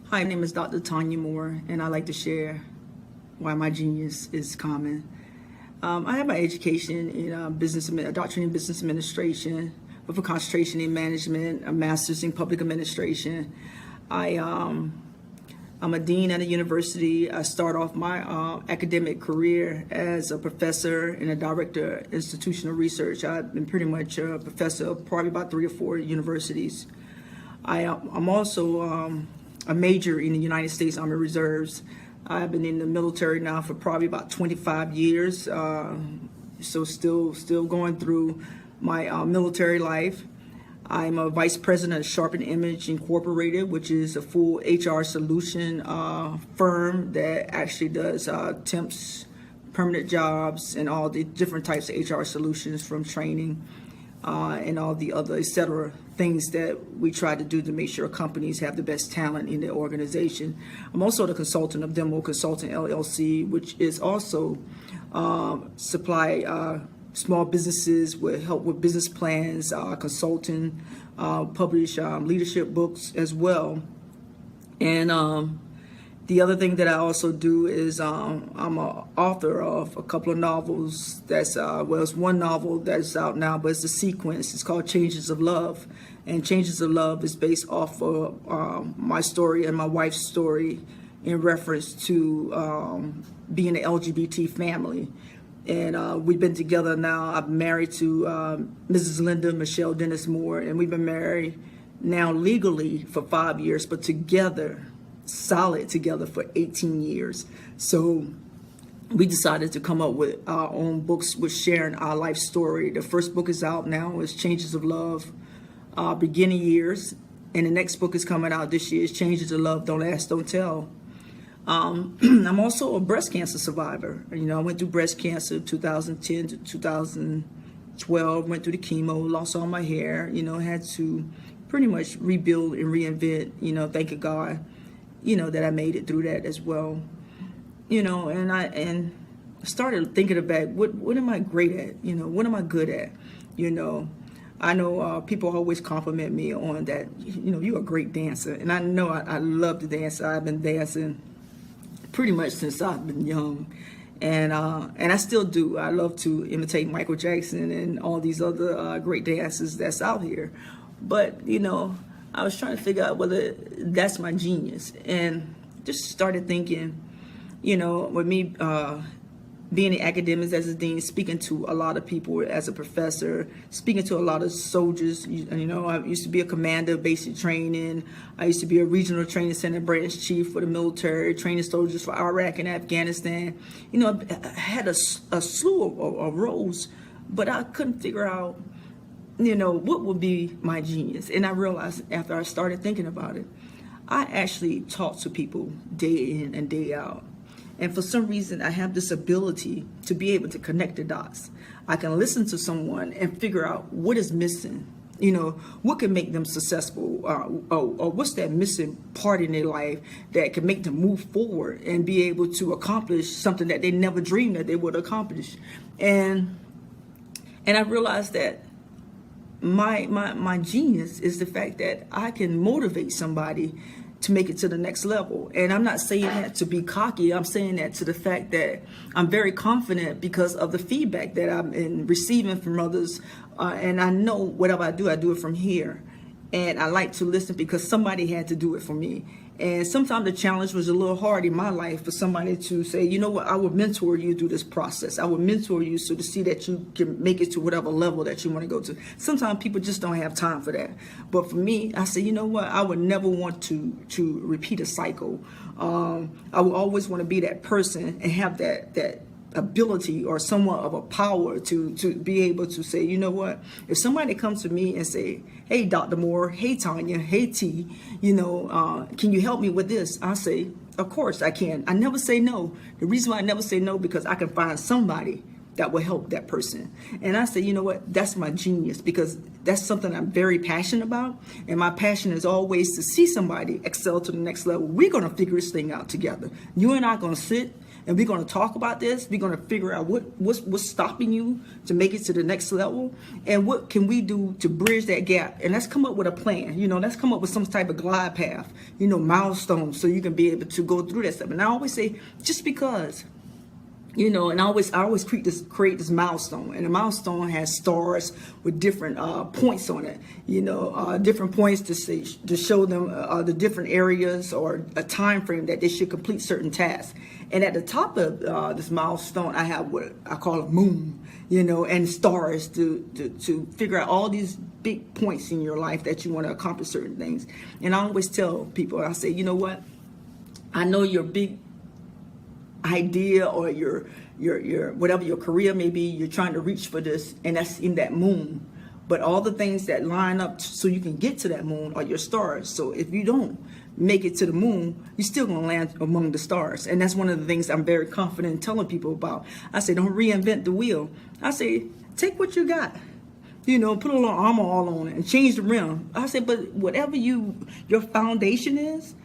Hi, my name is Dr. Tanya Moore, and I like to share why my genius is common. I have my education in a doctorate in business administration with a concentration in management, a master's in public administration. I'm a dean at a university. I start off my academic career as a professor and a director of institutional research. I've been pretty much a professor of probably about 3 or 4 universities. I'm also a major in the United States Army Reserves. I've been in the military now for probably about 25 years, so still going through my military life. I'm a vice president of Sharpen Image Incorporated, which is a full HR solution firm that actually does temps, permanent jobs, and all the different types of HR solutions, from training and all the other, etc., things that we try to do to make sure companies have the best talent in their organization. I'm also the consultant of Demo Consulting LLC, which is also supply small businesses with help with business plans, consulting, publish leadership books as well. And the other thing that I also do is I'm an author of a couple of novels. It's one novel that's out now, but it's a sequence. It's called Changes of Love. And Changes of Love is based off of my story and my wife's story in reference to being an LGBT family. And we've been together now. I'm married to Mrs. Linda Michelle Dennis Moore, and we've been married now legally for 5 years, but together, solid together, for 18 years. So we decided to come up with our own books with sharing our life story. The first book is out now. It's Changes of Love, Beginning Years. And the next book is coming out this year. It's Changes of Love, Don't Ask, Don't Tell. I'm also a breast cancer survivor. You know, I went through breast cancer 2010 to 2012, went through the chemo, lost all my hair, had to pretty much rebuild and reinvent, thank God, that I made it through that as well. And I started thinking about what am I great at? What am I good at? I know people always compliment me on that, you're a great dancer. And I know I love to dance. I've been dancing pretty much since I've been young, and I still do. I love to imitate Michael Jackson and all these other great dancers that's out here. But I was trying to figure out whether that's my genius, and just started thinking, with me being in academics as a dean, speaking to a lot of people as a professor, speaking to a lot of soldiers. I used to be a commander of basic training. I used to be a regional training center branch chief for the military, training soldiers for Iraq and Afghanistan. I had a slew of roles, but I couldn't figure out, what would be my genius. And I realized after I started thinking about it, I actually talk to people day in and day out. And for some reason, I have this ability to be able to connect the dots. I can listen to someone and figure out what is missing, what can make them successful, or what's that missing part in their life that can make them move forward and be able to accomplish something that they never dreamed that they would accomplish. And I realized that my genius is the fact that I can motivate somebody to make it to the next level. And I'm not saying that to be cocky. I'm saying that to the fact that I'm very confident because of the feedback that I'm receiving from others. And I know whatever I do it from here. And I like to listen because somebody had to do it for me. And sometimes the challenge was a little hard in my life for somebody to say, you know what, I would mentor you through this process. I would mentor you so to see that you can make it to whatever level that you want to go to. Sometimes people just don't have time for that. But for me, I say, you know what, I would never want to repeat a cycle. I would always want to be that person and have that ability or somewhat of a power to be able to say, you know what, if somebody comes to me and say, hey, Dr. Moore, hey, Tanya, hey, T, can you help me with this? I say, of course I can. I never say no. The reason why I never say no, because I can find somebody that will help that person. And I say, you know what, that's my genius, because that's something I'm very passionate about. And my passion is always to see somebody excel to the next level. We're going to figure this thing out together. You and I are going to sit and we're going to talk about this. We're going to figure out what's stopping you to make it to the next level, and what can we do to bridge that gap. And let's come up with a plan. Let's come up with some type of glide path, milestones, so you can be able to go through that stuff. And I always say, just because. And I always create this milestone, and the milestone has stars with different points on it. Different points to show them the different areas or a time frame that they should complete certain tasks. And at the top of this milestone, I have what I call a moon, and stars to figure out all these big points in your life that you want to accomplish certain things. And I always tell people, I say, you know what? I know your big idea or your whatever your career may be, you're trying to reach for this, and that's in that moon. But all the things that line up so you can get to that moon are your stars. So if you don't make it to the moon, you're still going to land among the stars. And that's one of the things I'm very confident in telling people about. I say, don't reinvent the wheel. I say, take what you got. Put a little armor all on it and change the rim. I say, but whatever your foundation is,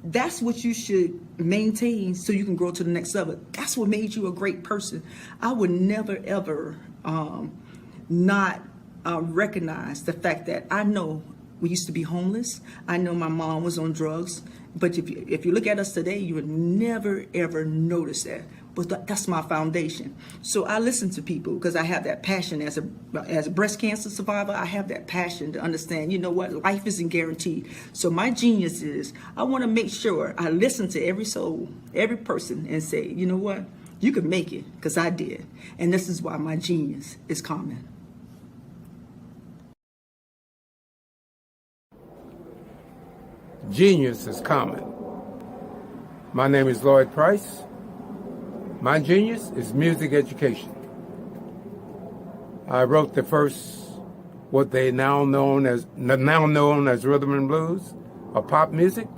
that's what you should maintain so you can grow to the next level. That's what made you a great person. I would never, ever not recognize the fact that I know we used to be homeless. I know my mom was on drugs. But if you look at us today, you would never, ever notice that. But that's my foundation. So I listen to people because I have that passion as a breast cancer survivor. I have that passion to understand, life isn't guaranteed. So my genius is I want to make sure I listen to every soul, every person, and say, you know what? You can make it because I did. And this is why my genius is common. Genius is common. My name is Lloyd Price. My genius is music education. I wrote the first, what they now known as rhythm and blues, or pop music.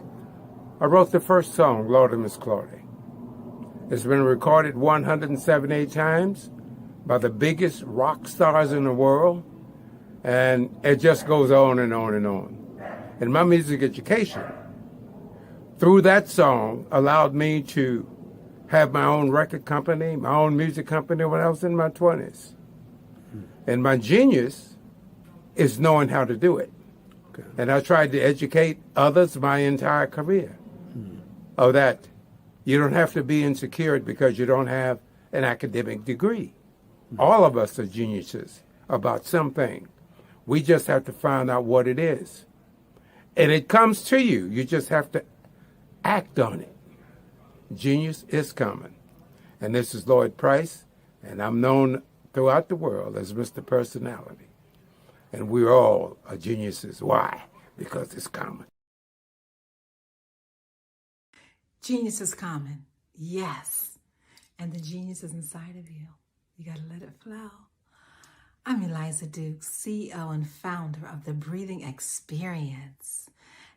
I wrote the first song, Lord of Miss Claudia. It's been recorded 178 times by the biggest rock stars in the world, and it just goes on and on and on. And my music education, through that song, allowed me to have my own record company, my own music company when I was in my 20s. And my genius is knowing how to do it. Okay. And I tried to educate others my entire career of that. You don't have to be insecure because you don't have an academic degree. All of us are geniuses about something. We just have to find out what it is. And it comes to you. You just have to act on it. Genius is coming. And this is Lloyd Price, and I'm known throughout the world as Mr. Personality. And we're all geniuses. Why? Because it's common. Genius is common, yes. And the genius is inside of you. You got to let it flow. I'm Eliza Dukes, CEO and founder of the Breathing Experience,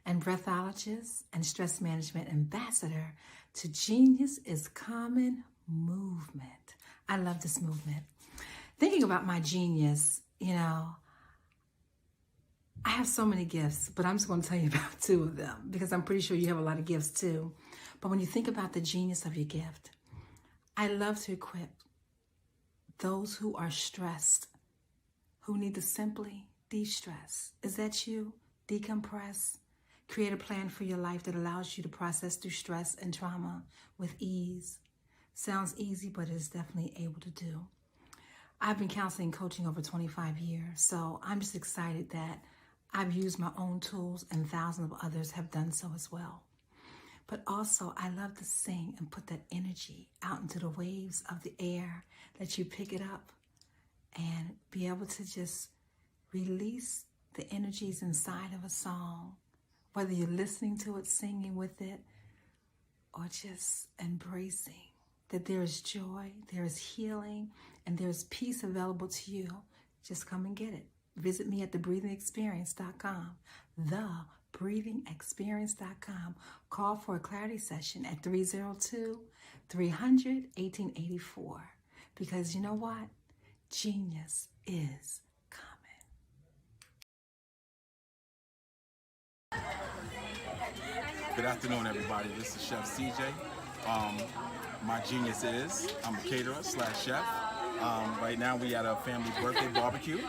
and breathologist and stress management ambassador to Genius is Common movement. I love this movement. Thinking about my genius, I have so many gifts, but I'm just going to tell you about two of them because I'm pretty sure you have a lot of gifts too. But when you think about the genius of your gift, I love to equip those who are stressed, who need to simply de-stress. Is that you? Decompress. Create a plan for your life that allows you to process through stress and trauma with ease. Sounds easy, but it's definitely able to do. I've been counseling and coaching over 25 years, so I'm just excited that I've used my own tools and thousands of others have done so as well. But also, I love to sing and put that energy out into the waves of the air, that you pick it up and be able to just release the energies inside of a song, whether you're listening to it, singing with it, or just embracing that there is joy, there is healing, and there is peace available to you. Just come and get it. Visit me at thebreathingexperience.com, thebreathingexperience.com. Call for a clarity session at 302-300-1884. Because you know what? Genius is coming. Good afternoon, everybody. This is Chef CJ, my genius is I'm a caterer / chef. Right now we at a family birthday barbecue.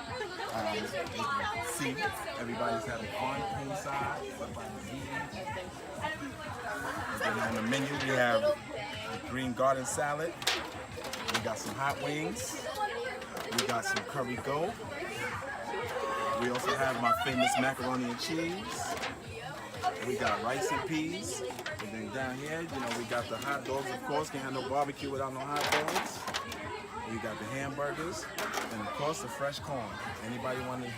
As you can see, everybody's having fun inside. Everybody's eating. And then on the menu we have the green garden salad. We got some hot wings. We got some curry goat. We also have my famous macaroni and cheese. We got rice and peas. And then down here, we got the hot dogs, of course. Can't have no barbecue without no hot dogs. We got the hamburgers. And of course, the fresh corn. Anybody want to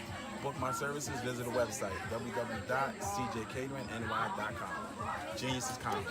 book my services, visit the website, www.cjcateringny.com. Genius is coming.